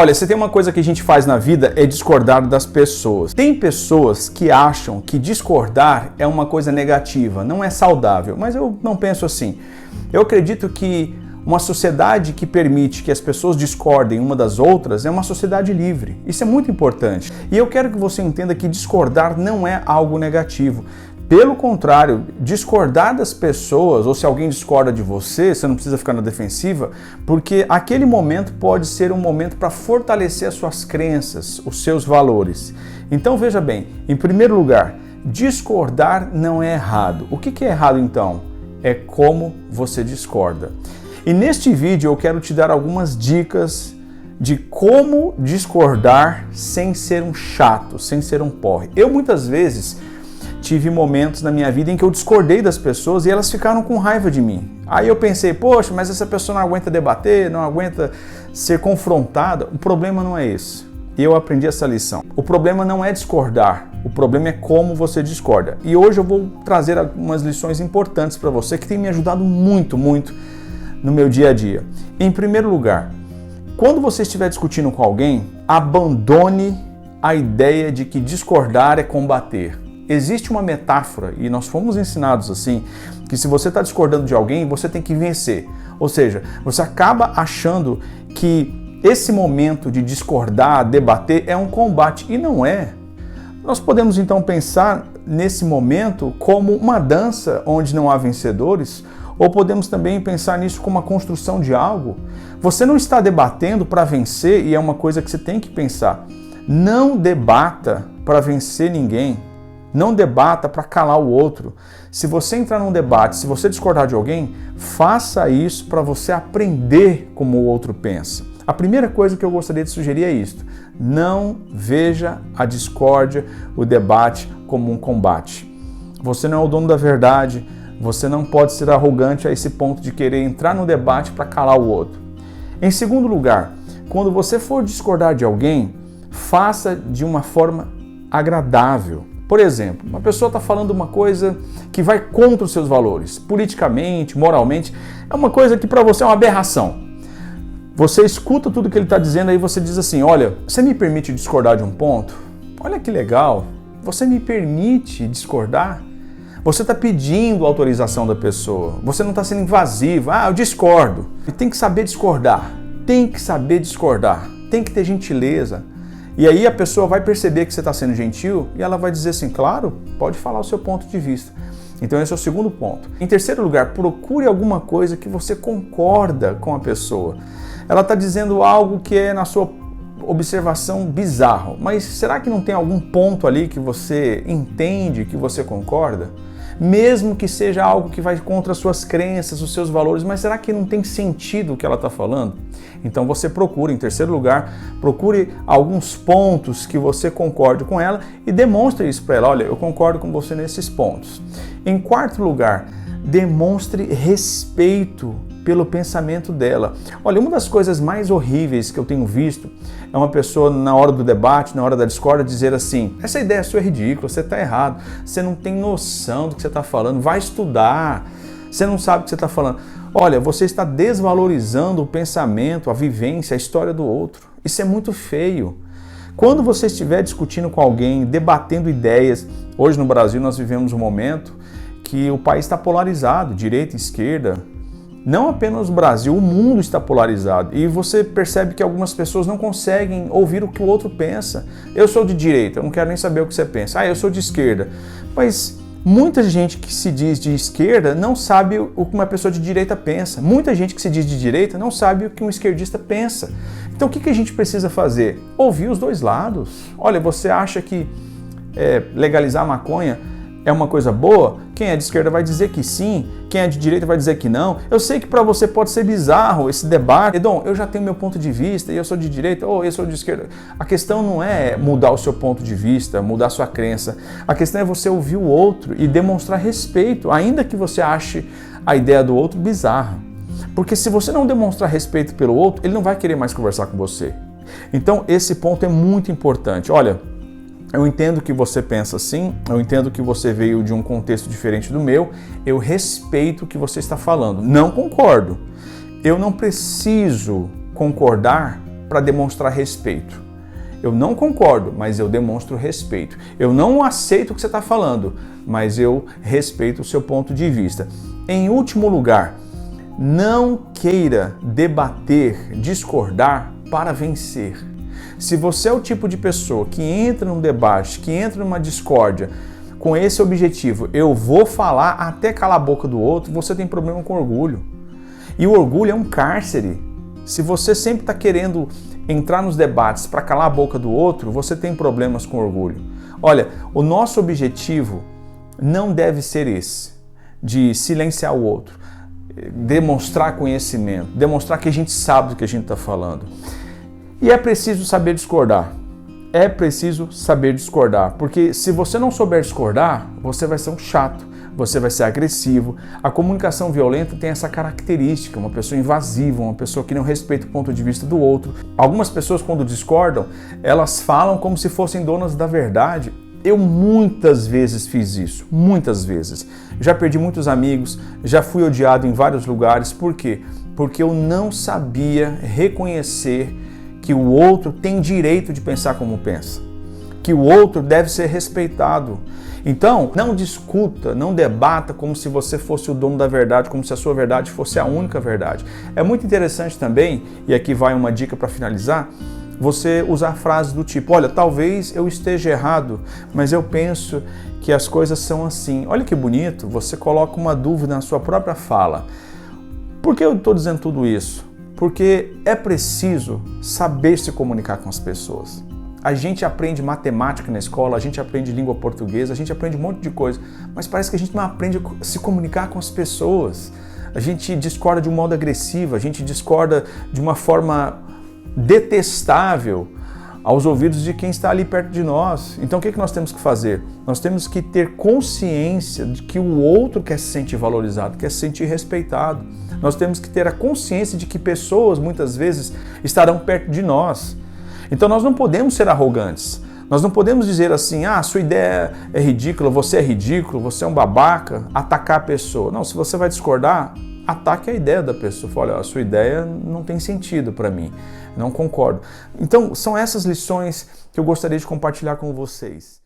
Olha, se tem uma coisa que a gente faz na vida é discordar das pessoas. Tem pessoas que acham que discordar é uma coisa negativa, não é saudável, mas eu não penso assim. Eu acredito que uma sociedade que permite que as pessoas discordem uma das outras é uma sociedade livre. Isso é muito importante. E eu quero que você entenda que discordar não é algo negativo. Pelo contrário, discordar das pessoas, ou se alguém discorda de você, você não precisa ficar na defensiva, porque aquele momento pode ser um momento para fortalecer as suas crenças, os seus valores. Então veja bem, em primeiro lugar, discordar não é errado. O que é errado então? É como você discorda. E neste vídeo eu quero te dar algumas dicas de como discordar sem ser um chato, sem ser um porre. Eu muitas vezes tive momentos na minha vida em que eu discordei das pessoas e elas ficaram com raiva de mim. Aí eu pensei, poxa, mas essa pessoa não aguenta debater, não aguenta ser confrontada. O problema não é esse. E eu aprendi essa lição. O problema não é discordar, o problema é como você discorda. E hoje eu vou trazer algumas lições importantes para você que tem me ajudado muito no meu dia a dia. Em primeiro lugar, quando você estiver discutindo com alguém, abandone a ideia de que discordar é combater. Existe uma metáfora, e nós fomos ensinados assim, que se você está discordando de alguém, você tem que vencer. Ou seja, você acaba achando que esse momento de discordar, debater, é um combate, e não é. Nós podemos então pensar nesse momento como uma dança onde não há vencedores, ou podemos também pensar nisso como uma construção de algo. Você não está debatendo para vencer, e é uma coisa que você tem que pensar. Não debata para vencer ninguém. Não debata para calar o outro. Se você entrar num debate, se você discordar de alguém, faça isso para você aprender como o outro pensa. A primeira coisa que eu gostaria de sugerir é isto. Não veja a discórdia, o debate como um combate. Você não é o dono da verdade, você não pode ser arrogante a esse ponto de querer entrar no debate para calar o outro. Em segundo lugar, quando você for discordar de alguém, faça de uma forma agradável. Por exemplo, uma pessoa está falando uma coisa que vai contra os seus valores, politicamente, moralmente, é uma coisa que para você é uma aberração. Você escuta tudo que ele está dizendo, aí você diz assim, olha, você me permite discordar de um ponto? Olha que legal, você me permite discordar? Você está pedindo autorização da pessoa, você não está sendo invasivo, eu discordo. E tem que saber discordar, tem que saber discordar, tem que ter gentileza. E aí a pessoa vai perceber que você está sendo gentil e ela vai dizer assim, claro, pode falar o seu ponto de vista. Então esse é o segundo ponto. Em terceiro lugar, procure alguma coisa que você concorda com a pessoa. Ela está dizendo algo que é na sua observação bizarro, mas será que não tem algum ponto ali que você entende, que você concorda? Mesmo que seja algo que vai contra as suas crenças, os seus valores, mas será que não tem sentido o que ela está falando? Então você procura, em terceiro lugar, procure alguns pontos que você concorde com ela e demonstre isso para ela. Olha, eu concordo com você nesses pontos. Em quarto lugar, demonstre respeito pelo pensamento dela. Olha, uma das coisas mais horríveis que eu tenho visto é uma pessoa na hora do debate, na hora da discórdia, dizer assim, essa ideia sua é ridícula, você está errado, você não tem noção do que você está falando, vai estudar, você não sabe o que você está falando. Olha, você está desvalorizando o pensamento, a vivência, a história do outro. Isso é muito feio. Quando você estiver discutindo com alguém, debatendo ideias, hoje no Brasil nós vivemos um momento que o país está polarizado, direita e esquerda. Não apenas o Brasil, o mundo está polarizado. E você percebe que algumas pessoas não conseguem ouvir o que o outro pensa. Eu sou de direita, eu não quero nem saber o que você pensa. Eu sou de esquerda. Mas muita gente que se diz de esquerda não sabe o que uma pessoa de direita pensa. Muita gente que se diz de direita não sabe o que um esquerdista pensa. Então o que a gente precisa fazer? Ouvir os dois lados. Olha, você acha que legalizar a maconha é uma coisa boa? Quem é de esquerda vai dizer que sim, quem é de direita vai dizer que não. Eu sei que para você pode ser bizarro esse debate. Edom, eu já tenho meu ponto de vista e eu sou de direita ou eu sou de esquerda. A questão não é mudar o seu ponto de vista, mudar a sua crença. A questão é você ouvir o outro e demonstrar respeito, ainda que você ache a ideia do outro bizarra. Porque se você não demonstrar respeito pelo outro, ele não vai querer mais conversar com você. Então esse ponto é muito importante. Olha, eu entendo que você pensa assim, eu entendo que você veio de um contexto diferente do meu, eu respeito o que você está falando, não concordo. Eu não preciso concordar para demonstrar respeito. Eu não concordo, mas eu demonstro respeito. Eu não aceito o que você está falando, mas eu respeito o seu ponto de vista. Em último lugar, não queira debater, discordar para vencer. Se você é o tipo de pessoa que entra num debate, que entra numa discórdia, com esse objetivo, eu vou falar até calar a boca do outro, você tem problema com orgulho. E o orgulho é um cárcere. Se você sempre está querendo entrar nos debates para calar a boca do outro, você tem problemas com orgulho. Olha, o nosso objetivo não deve ser esse, de silenciar o outro, demonstrar conhecimento, demonstrar que a gente sabe do que a gente está falando. E é preciso saber discordar. É preciso saber discordar, porque se você não souber discordar, você vai ser um chato, você vai ser agressivo. A comunicação violenta tem essa característica, uma pessoa invasiva, uma pessoa que não respeita o ponto de vista do outro. Algumas pessoas, quando discordam, elas falam como se fossem donas da verdade. Eu muitas vezes fiz isso, muitas vezes. Já perdi muitos amigos, já fui odiado em vários lugares. Por quê? Porque eu não sabia reconhecer que o outro tem direito de pensar como pensa, que o outro deve ser respeitado. Então, não discuta, não debata como se você fosse o dono da verdade, como se a sua verdade fosse a única verdade. É muito interessante também, e aqui vai uma dica para finalizar, você usar frases do tipo, olha, talvez eu esteja errado, mas eu penso que as coisas são assim. Olha que bonito, você coloca uma dúvida na sua própria fala. Por que eu estou dizendo tudo isso? Porque é preciso saber se comunicar com as pessoas. A gente aprende matemática na escola, a gente aprende língua portuguesa, a gente aprende um monte de coisa, mas parece que a gente não aprende a se comunicar com as pessoas. A gente discorda de um modo agressivo, a gente discorda de uma forma detestável aos ouvidos de quem está ali perto de nós. Então o que nós temos que fazer? Nós temos que ter consciência de que o outro quer se sentir valorizado, quer se sentir respeitado. Nós temos que ter a consciência de que pessoas muitas vezes estarão perto de nós. Então nós não podemos ser arrogantes. Nós não podemos dizer assim, sua ideia é ridícula, você é ridículo, você é um babaca, atacar a pessoa. Não, se você vai discordar, ataque a ideia da pessoa. Fala, olha, a sua ideia não tem sentido para mim, não concordo. Então são essas lições que eu gostaria de compartilhar com vocês.